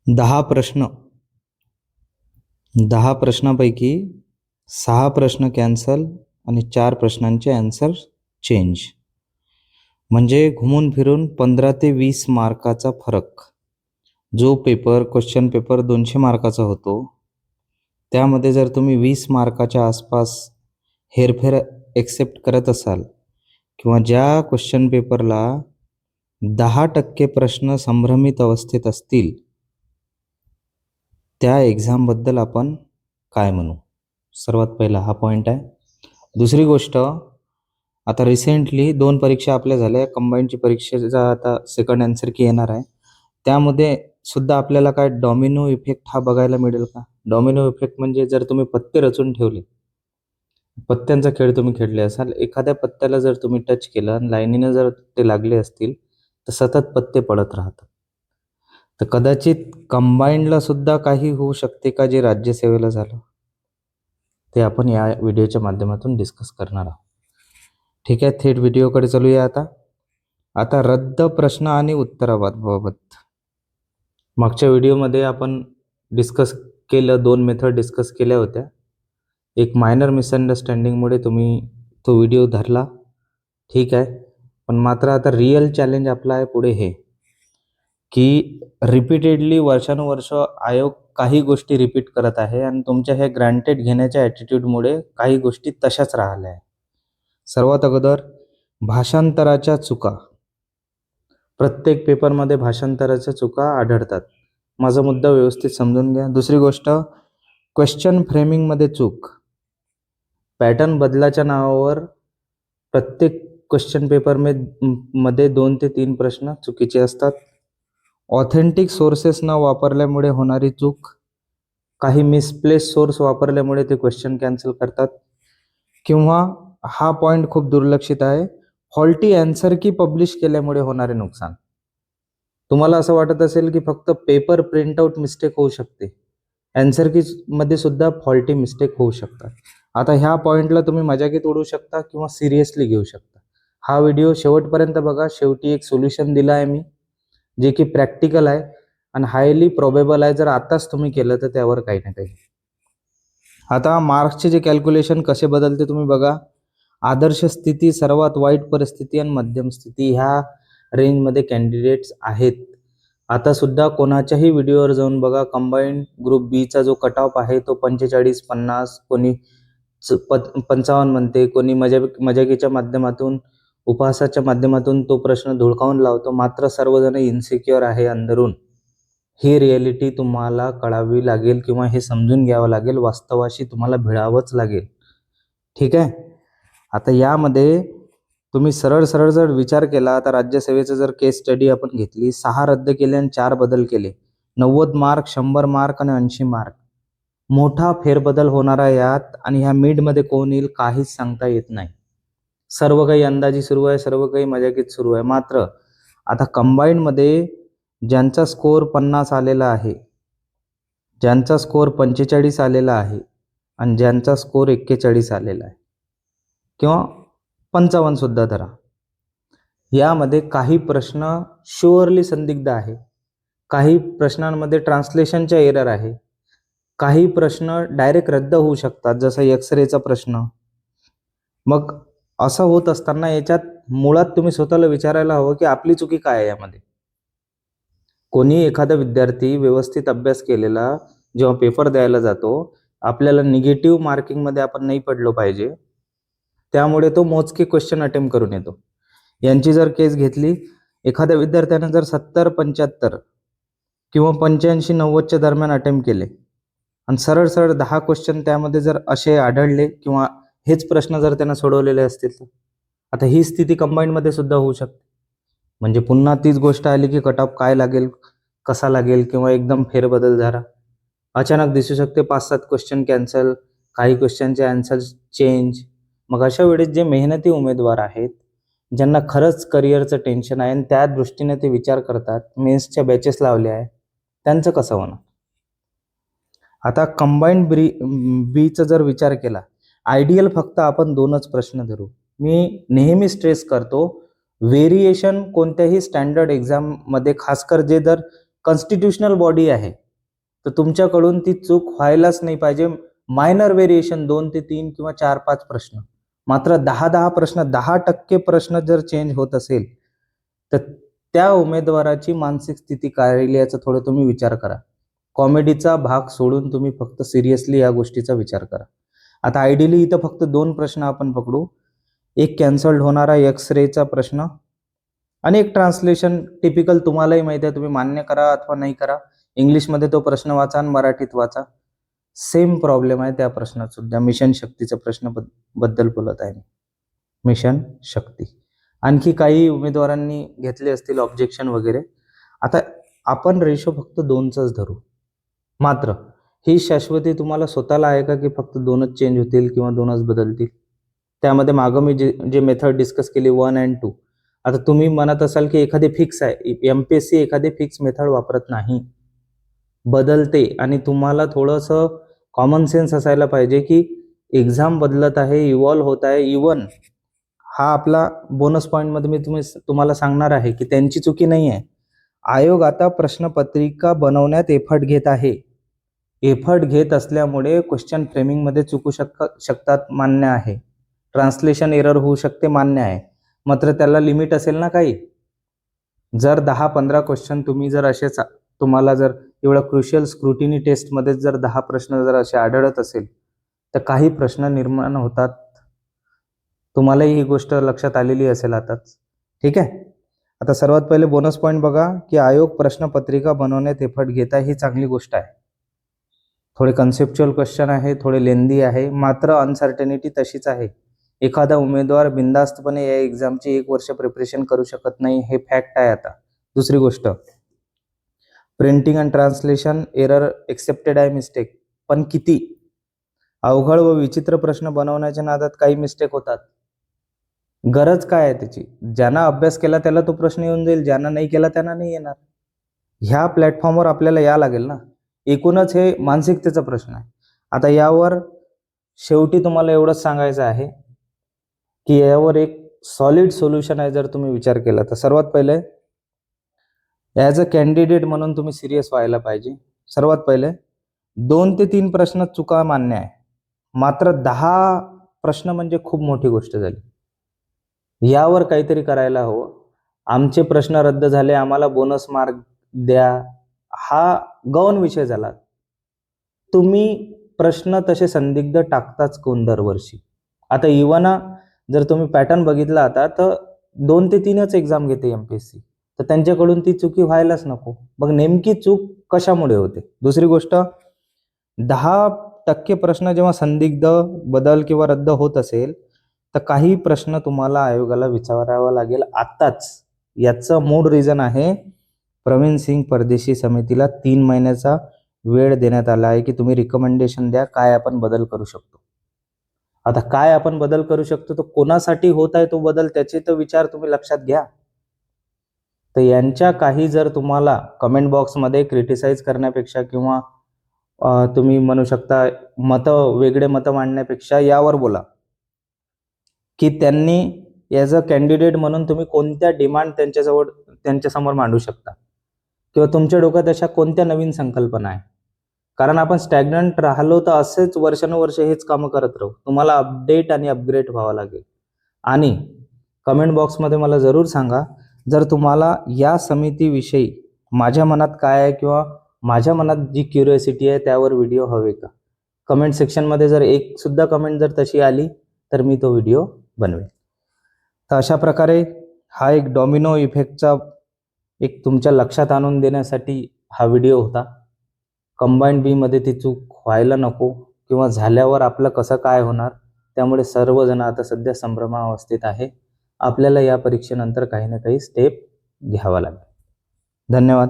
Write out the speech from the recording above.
10 प्रश्न 10 प्रश्नापैकी 6 प्रश्न कॅन्सल आणि 4 प्रश्नांचे आन्सर चेंज. म्हणजे घुमून फिरून 15 ते 20 मार्काचा फरक. जो क्वेश्चन पेपर 200 मार्काचा होतो, त्यामध्ये जर तुम्ही 20 मार्काच्या आसपास हेरफेर एक्सेप्ट करत असाल किंवा ज्या क्वेश्चन पेपरला 10% प्रश्न संभ्रमित अवस्थेत असतील, त्या एक्झामबद्दल आपण काय म्हणू? सर्वात पहिला हा पॉईंट आहे. दुसरी गोष्ट, आता रिसेंटली 2 परीक्षा आपल्या झाल्या. कंबाईनची परीक्षेचा आता सेकंड आन्सर की येणार आहे. त्यामध्ये सुद्धा आपल्याला काय डॉमिनो इफेक्ट हा बघायला मिळेल का? डॉमिनो इफेक्ट म्हणजे जर तुम्ही पत्ते रचून ठेवले, पत्त्यांचा खेळ तुम्ही खेळले असाल, एखाद्या पत्त्याला जर तुम्ही टच केलं आणि लाईनीनं जर ते लागले असतील, तर सतत पत्ते पडत राहतात. तर कदाचित कंबाईनला सुद्धा काही होऊ शकते का जे राज्यसेवेला झालं? ते आपण या व्हिडिओच्या माध्यमातून डिस्कस करणार आहोत. ठीक आहे, थेट व्हिडिओकडे चालूया. आता रद्द प्रश्न आणि उत्तराबाबत मागच्या व्हिडिओमध्ये आपण डिस्कस केलं, 2 मेथड डिस्कस केल्या होत्या. एक मायनर मिसअंडरस्टँडिंगमुळे तुम्ही तो व्हिडिओ धरला, ठीक आहे. पण मात्र आता रिअल चॅलेंज आपला आहे पुढे हे, की रिपीटेडली वर्षानुवर्ष आयोग काही गोष्टी रिपीट करत आहे आणि तुमच्या हे ग्रँटेड घेण्याच्या ॲटिट्यूडमुळे काही गोष्टी तशाच राहिल्या आहे. सर्वात अगोदर भाषांतराच्या चुका. प्रत्येक पेपरमध्ये भाषांतराच्या चुका आढळतात. माझा मुद्दा व्यवस्थित समजून घ्या. दुसरी गोष्ट, क्वेश्चन फ्रेमिंगमध्ये चूक. पॅटर्न बदलाच्या नावावर प्रत्येक क्वेश्चन पेपरमध्ये 2 ते 3 प्रश्न चुकीचे असतात. ऑथेंटिक सोर्सेस न वापरल्यामुळे होणारी चूक. काही मिसप्लेस सोर्स वापरल्यामुळे ते क्वेश्चन कॅन्सल करतात. किंवा हा पॉईंट खूप दुर्लक्षित आहे, फॉल्टी आन्सर की पब्लिश केल्यामुळे होणारे नुकसान. तुम्हाला असं वाटत असेल की फक्त पेपर प्रिंटआउट मिस्टेक होऊ शकते, आन्सर की मध्ये सुद्धा फॉल्टी मिस्टेक होऊ शकतात. आता ह्या पॉईंटला तुम्ही मजाकीत उडवू शकता किंवा सिरियसली घेऊ शकता. हा व्हिडिओ शेवटपर्यंत बघा. शेवटी एक सोल्युशन दिला आहे मी, जे की प्रॅक्टिकल आहे आणि हायली प्रोबेबल आहे. जर आताच तुम्ही केलं तर त्यावर काही ना काही. आता मार्क्सचे जे कॅल्क्युलेशन कसे बदलते तुम्ही बघा. आदर्श स्थिती, सर्वात वाईट परिस्थिती आणि मध्यम स्थिती ह्या रेंजमध्ये कॅन्डिडेट्स आहेत. आता सुद्धा कोणाच्याही व्हिडिओवर जाऊन बघा, कंबाईंड ग्रुप बीचा जो कट ऑफ आहे तो 45-50, कोणी 55 म्हणते, कोणी मजाकीच्या माध्यमातून, उपहासाच्या माध्यमातून तो प्रश्न धुळकावून लावतो. मात्र सर्वजण इन्सिक्युअर आहे अंदरून. ही रिॲलिटी तुम्हाला कळावी लागेल किंवा हे समजून घ्यावं लागेल. वास्तवाशी तुम्हाला भिडावंच लागेल, ठीक आहे. आता यामध्ये तुम्ही सरळ सरळ जर विचार केला, आता राज्यसेवेचं जर केस स्टडी आपण घेतली, 6 रद्द केले आणि 4 बदल केले, 90 मार्क, 100 मार्क आणि 80 मार्क. मोठा फेरबदल होणार आहे यात. आणि ह्या मिडमध्ये कोण येईल काहीच सांगता येत नाही. सर्व काही अंदाजी सुरू आहे, सर्व काही मजाकीत सुरू आहे. मात्र आता कंबाईंडमध्ये ज्यांचा स्कोअर 50 आलेला आहे, ज्यांचा स्कोअर 45 आलेला आहे आणि ज्यांचा स्कोअर 41 आलेला आहे किंवा 55 सुद्धा धरा, यामध्ये काही प्रश्न शुअरली संदिग्ध आहे, काही प्रश्नांमध्ये ट्रान्सलेशनचा एरर आहे, काही प्रश्न डायरेक्ट रद्द होऊ शकतात, जसं एक्सरेचा प्रश्न. मग असं होत असताना याच्यात मुळात तुम्ही स्वतःला विचारायला हवं की आपली चुकी काय आहे यामध्ये. कोणी एखादा विद्यार्थी व्यवस्थित अभ्यास केलेला जेव्हा पेपर द्यायला जातो, आपल्याला निगेटिव्ह मार्किंगमध्ये आपण नाही पडलो पाहिजे, त्यामुळे तो मोजके क्वेश्चन अटेम्प्ट करून येतो. यांची जर केस घेतली, एखाद्या विद्यार्थ्याने जर 70-75 किंवा 85-90च्या दरम्यान अटेम्प्ट केले आणि सरळ सरळ 10 क्वेश्चन त्यामध्ये जर असे आढळले किंवा हेच प्रश्न जर त्यांना सोडवलेले असतील, तर आता ही स्थिती कंबाईंडमध्ये सुद्धा होऊ शकते. म्हणजे पुन्हा तीच गोष्ट आली की कट ऑफ काय लागेल, कसा लागेल, किंवा एकदम फेरबदल झाला. अचानक दिसू शकते 5-7 क्वेश्चन कॅन्सल, काही क्वेश्चनचे आन्सर चेंज. मग अशा वेळेस जे मेहनती उमेदवार आहेत, ज्यांना खरंच करिअरचं टेन्शन आहे आणि त्या दृष्टीने ते विचार करतात, मेन्सच्या बॅचेस लावल्या आहे, त्यांचं कसं होणार? आता कंबाईंड बीचा जर विचार केला, आयडियल फक्त आपण 2च प्रश्न धरू. मी नेहमी स्ट्रेस करतो, व्हेरिएशन कोणत्याही स्टँडर्ड एक्झाममध्ये, खासकर जे जर कॉन्स्टिट्यूशनल बॉडी आहे, तर तुमच्याकडून ती चूक व्हायलाच नाही पाहिजे. मायनर व्हेरिएशन 2 ते 3 किंवा 4-5 प्रश्न, मात्र 10-10 प्रश्न, 10% प्रश्न जर चेंज होत असेल, तर त्या उमेदवाराची मानसिक स्थिती काय राहील याचा थोडं तुम्ही विचार करा. कॉमेडीचा भाग सोडून तुम्ही फक्त सिरियसली या गोष्टीचा विचार करा. आता आयडियली इथं फक्त 2 प्रश्न आपण पकडू. एक कॅन्सल्ड होणारा एक्स-रेचा प्रश्न आणि एक ट्रान्सलेशन टिपिकल, तुम्हालाही माहिती आहे, तुम्ही मान्य करा अथवा नाही करा. इंग्लिशमध्ये तो प्रश्न वाचा आणि मराठीत वाचा. सेम प्रॉब्लेम आहे त्या प्रश्नात सुद्धा. मिशन शक्तीचा प्रश्न बद्दल बोलत आहे मी. मिशन शक्ती. आणखी काही उमेदवारांनी घेतले असतील ऑब्जेक्शन वगैरे. आता आपण रेशो फक्त 2चाच धरू. मात्र ही शाश्वती तुम्हाला स्वतःला आहे का की फक्त 2च चेंज होतील किंवा 2च बदलतील? त्यामध्ये मागं मी जे मेथड डिस्कस केली 1 आणि 2. आता तुम्ही म्हणत असाल की एखादी फिक्स आहे. एमपीएससी एखादी फिक्स मेथड वापरत नाही, बदलते. आणि तुम्हाला थोडंसं कॉमन सेन्स असायला पाहिजे की एक्झाम बदलत आहे, इव्हॉल्व होत आहे. इवन हा आपला बोनस पॉईंटमध्ये मी तुम्हाला सांगणार आहे की त्यांची चुकी नाही आहे. आयोग आता प्रश्नपत्रिका बनवण्यात एफर्ट घेत आहे. एफर्ट घेत असल्यामुळे क्वेश्चन फ्रेमिंगमध्ये चुकू शकतात, मान्य आहे. ट्रान्सलेशन एरर होऊ शकते, मान्य आहे. मात्र त्याला लिमिट असेल ना काही. जर 10-15 क्वेश्चन तुम्ही जर असेच, तुम्हाला जर एवढं क्रुशियल स्क्रुटिनी टेस्टमध्ये जर 10 प्रश्न जर असे आढळत असेल, तर काही प्रश्न निर्माण होतात. तुम्हालाही ही गोष्ट लक्षात आलेली असेल आताच. ठीक आहे. आता सर्वात पहिले बोनस पॉईंट बघा की आयोग प्रश्नपत्रिका बनवण्यात एफर्ट घेत आहे, ही चांगली गोष्ट आहे. थोडे कन्सेप्च्युअल क्वेश्चन आहे, थोडे लेंदी आहे, मात्र अनसर्टेनिटी तशीच आहे. एखादा उमेदवार बिनधास्तपणे या एक्झामची 1 वर्ष प्रिपरेशन करू शकत नाही, हे फॅक्ट आहे. आता दुसरी गोष्ट, printing and translation error accepted आहे मिस्टेक, पण किती? अवघड व विचित्र प्रश्न बनवण्याच्या नादात काही मिस्टेक होतात. गरज काय आहे त्याची? ज्यांना अभ्यास केला त्याला तो प्रश्न येऊन जाईल, ज्यांना नाही केला त्यांना नाही येणार. ह्या प्लॅटफॉर्मवर आपल्याला या लागेल ना. एकूणच हे मानसिकतेचा प्रश्न आहे. आता यावर शेवटी तुम्हाला एवढंच सांगायचं आहे की यावर एक सॉलिड सोल्युशन आहे. जर तुम्ही विचार केला तर सर्वात पहिले ॲज अ कॅन्डिडेट म्हणून तुम्ही सिरियस व्हायला पाहिजे. सर्वात पहिले 2 ते 3 प्रश्न चुका मान्य आहे, मात्र 10 प्रश्न म्हणजे खूप मोठी गोष्ट झाली. यावर काहीतरी करायला हवं. आमचे प्रश्न रद्द झाले, आम्हाला बोनस मार्क द्या, हा गौण विषय झाला. तुम्ही प्रश्न तसे संदिग्ध टाकताच कोण दरवर्षी. आता इव्हन जर तुम्ही पॅटर्न बघितला आता, तर 2 ते 3च एक्झाम घेते एमपीएससी, तर त्यांच्याकडून ती चुकी व्हायलाच नको. मग नेमकी चूक कशामुळे होते? दुसरी गोष्ट, 10% प्रश्न जेव्हा संदिग्ध, बदल किंवा रद्द होत असेल, तर काही प्रश्न तुम्हाला आयोगाला विचारावा लागेल आत्ताच. याचं मूळ रिझन आहे, प्रवीण सिंग परदेशी समितीला 3 महिन्याचा वेळ देण्यात आला आहे की तुम्ही रिकमेंडेशन द्या, काय आपण बदल करू शकतो. आता काय आपण बदल करू शकतो, तर कोणासाठी होत आहे तो बदल, त्याचे तर विचार तुम्ही लक्षात घ्या. तर यांच्या काही जर तुम्हाला कमेंट बॉक्समध्ये क्रिटिसाइज करण्यापेक्षा किंवा तुम्ही म्हणू शकता वेगळे मतं मांडण्यापेक्षा यावर बोला की त्यांनी ॲज अ कॅन्डिडेट म्हणून तुम्ही कोणत्या डिमांड त्यांच्यासमोर मांडू शकता, किंवा तुमच्या डोक्यात अशा कोणत्या नवीन संकल्पना आहे. कारण आपण स्टॅग्नंट राहिलो तर असेच वर्षानुवर्ष हेच कामं करत राहू. तुम्हाला अपडेट आणि अपग्रेड व्हावं लागेल. आणि कमेंट बॉक्समध्ये मला जरूर सांगा, जर तुम्हाला या समितीविषयी माझ्या मनात काय आहे किंवा माझ्या मनात जी क्युरिओसिटी आहे त्यावर व्हिडिओ हवे का. कमेंट सेक्शनमध्ये जर एक सुद्धा कमेंट जर तशी आली तर मी तो व्हिडिओ बनवेल. तर अशा प्रकारे हा एक डॉमिनो इफेक्टचा एक तुमच्या लक्षात आणून देण्यासाठी हा व्हिडिओ होता. कंबाईंड बी मध्ये ती चूक व्हायला नको, किंवा झाल्यावर आपलं कसं काय होणार. त्यामुळे सर्वजण आता सध्या संभ्रमावस्थेत आहे. आपल्याला या परीक्षेनंतर काही ना काही स्टेप घ्यावा लागेल. धन्यवाद.